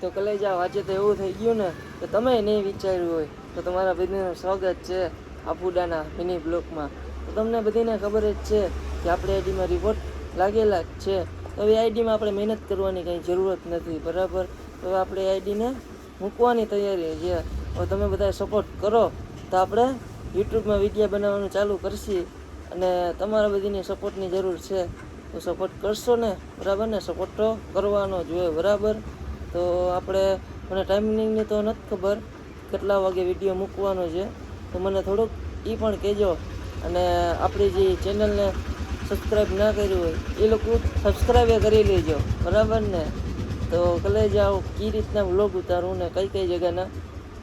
તો કલેજા આજે તો એવું થઈ ગયું ને કે તમે નહીં વિચાર્યું હોય તો તમારા બધાનું સ્વાગત છે આપુડાના મિની બ્લોકમાં. તો તમને બધીને ખબર જ છે કે આપણે આઈડીમાં રિપોર્ટ લાગેલા જ છે. તો એ આઈડીમાં આપણે મહેનત કરવાની કંઈ જરૂરત નથી, બરાબર. તો આપણે આઈડીને મૂકવાની તૈયારી છે. હવે તમે બધા સપોર્ટ કરો તો આપણે યુટ્યુબમાં વિડીયો બનાવવાનું ચાલુ કરશી, અને તમારા બધીની સપોર્ટની જરૂર છે. તો સપોર્ટ કરશો ને, બરાબર ને? સપોર્ટ તો કરવાનો જોઈએ, બરાબર. તો આપણે મને ટાઈમિંગની તો નથી ખબર કેટલા વાગે વિડીયો મૂકવાનો છે, તો મને થોડુંક એ પણ કહેજો. અને આપણી જે ચેનલને સબસ્ક્રાઈબ ના કર્યું હોય એ લોકો સબસ્ક્રાઈબ કરી લેજો, બરાબર ને? તો કલે જાઓ કઈ રીતના વ્લોગ ઉતારું ને કઈ કઈ જગ્યાના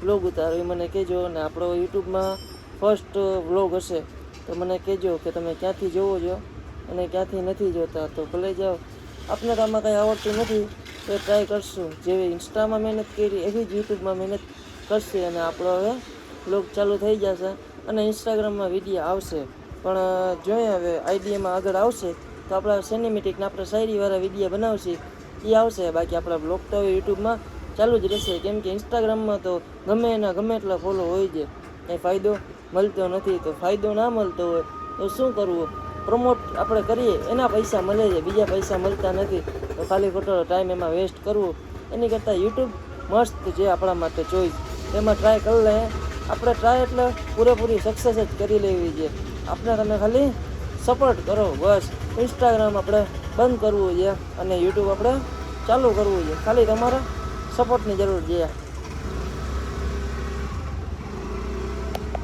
વ્લોગ ઉતારું એ મને કહેજો. અને આપણો યુટ્યુબમાં ફર્સ્ટ વ્લોગ હશે તો મને કહેજો કે તમે ક્યાંથી જોવો છો અને ક્યાંથી નથી જોતા. તો ભલે જાઓ, આપને તો આમાં કંઈ આવડતું નથી તો ટ્રાય કરશું. જેવી ઇન્સ્ટામાં મહેનત કરી એવી જ યુટ્યુબમાં મહેનત કરશે, અને આપણો હવે વ્લોગ ચાલુ થઈ જશે અને ઇન્સ્ટાગ્રામમાં વિડીયો આવશે. પણ જોઈએ હવે આઈડીએમાં આગળ આવશે તો આપણા સિનેમેટિકના આપણે શાયરીવાળા વિડીયો બનાવશે એ આવશે. બાકી આપણા બ્લોગ તો હવે યુટ્યુબમાં ચાલુ જ રહેશે, કેમ કે ઇન્સ્ટાગ્રામમાં તો ગમે એટલા ફોલો હોય છે, કંઈ ફાયદો મળતો નથી. તો ફાયદો ના મળતો હોય તો શું કરવું? પ્રમોટ આપણે કરીએ એના પૈસા મળે છે, બીજા પૈસા મળતા નથી. તો ખાલી ખોટો ટાઈમ એમાં વેસ્ટ કરવું એની કરતાં યુટ્યુબ મસ્ત છે આપણા માટે ચોઈસ. એમાં ટ્રાય કરી લે આપણે. ટ્રાય એટલે પૂરેપૂરી સક્સેસ જ કરી લેવી છે આપણે. તમે ખાલી સપોર્ટ કરો બસ. ઇન્સ્ટાગ્રામ આપણે બંધ કરવું છે અને યુટ્યુબ આપણે ચાલુ કરવું છે. ખાલી તમારા સપોર્ટની જરૂર છે.